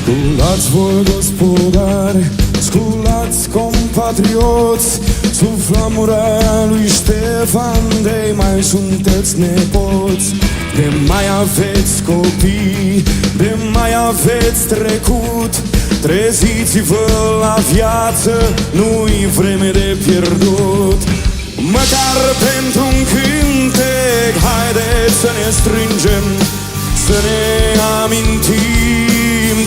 Sculați voi, gospodari, sculați, compatrioți, sub flamura lui Ștefan, de mai sunteți nepoți, de mai aveți copii, de mai aveți trecut. Treziți-vă la viață, nu-i vreme de pierdut. Măcar pentru un cântec, haideți să ne strângem, să ne amintim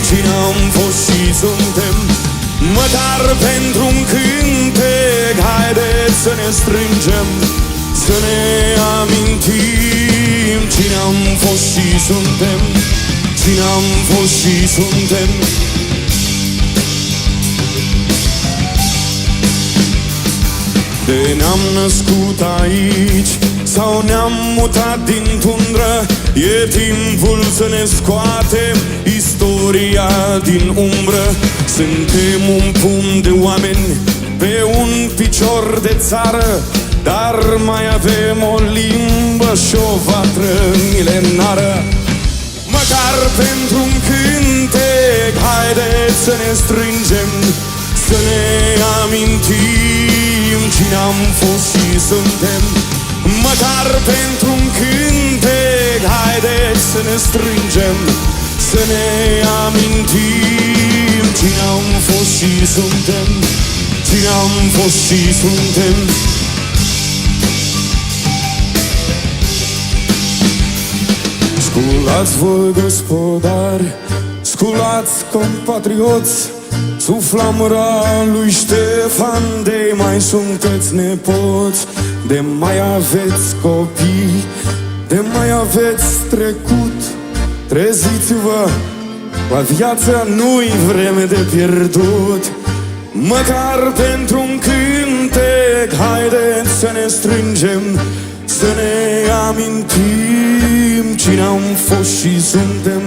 cine am fost și suntem. Măcar pentru un cântec, haideți să ne strângem, să ne amintim cine am fost și suntem, cine am fost și suntem. De ne-am născut aici sau ne-am mutat din tundră, e timpul să ne scoatem istoria din umbră. Suntem un pumn de oameni pe un picior de țară, dar mai avem o limbă și o vatră milenară. Măcar pentru un cântec, haideți să ne strângem, să ne amintim cine am fost și suntem. Măcar pentru un cântec, haideți să ne strângem, să ne amintim cine am fost și suntem, cine am fost și suntem. Sculați voi, gospodari, sculați, compatrioți, sub flamura lui Ștefan, de mai sunteți nepoți, de mai aveți copii, de mai aveți trecut. Treziți-vă, la viața nu-i vreme de pierdut. Măcar pentru un cântec, haideți să ne strângem, să ne amintim cine am fost și suntem.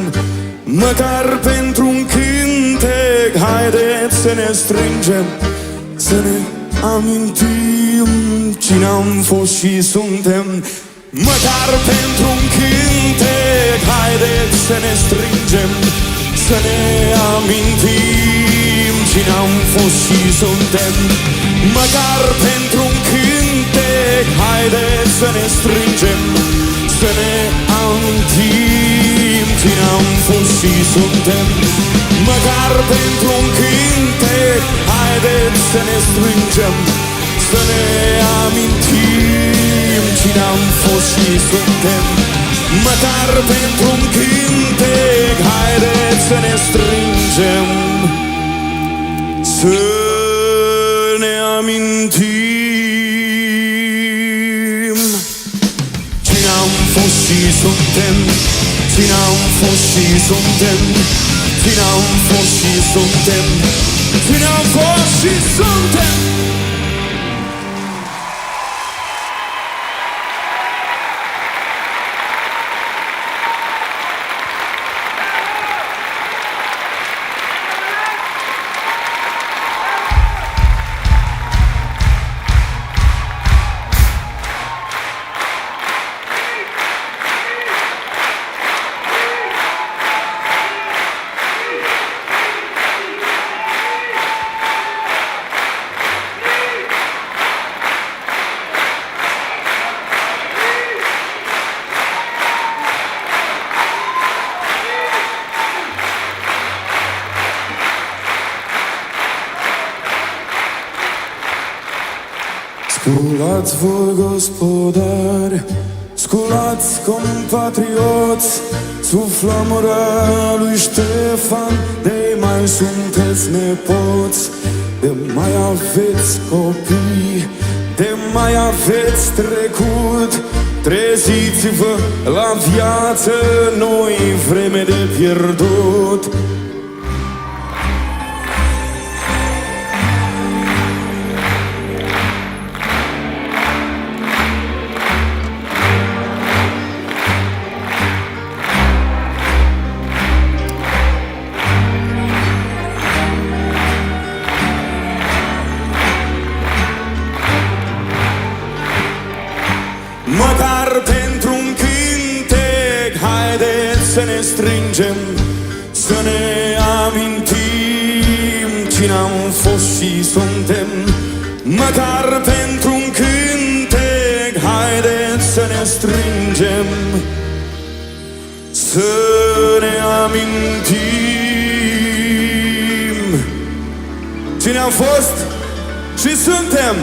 Măcar pentru un cântec, haideți să ne strângem, să ne amintim cine am fost și suntem. Măcar pentru un cântec, haideți să ne strângem, să ne amintim cine am fost și suntem. Măcar pentru un cântec, haideți să ne strângem, să ne amintim cine am fost și suntem. Măcar pentru un cântec, haideți să ne strângem, să ne amintim cine am fost și suntem. Măcar pentru un cântec, haideți să ne strângem, să ne amintim cine am fost și suntem, cine am fost și suntem, cine am fost și suntem, cine am fost și suntem. Sculați voi, gospodari, sculați, compatrioți, sub flamura lui Ștefan, de mai sunteți nepoți, de mai aveți copii, de mai aveți trecut. Treziți-vă, la viață nu-i vreme de pierdut. Măcar pentru un cântec, haideți să ne strângem, să să ne amintim cine am fost și suntem, măcar pentru un cântec, haideți să ne strângem, să ne amintim cine am fost și suntem.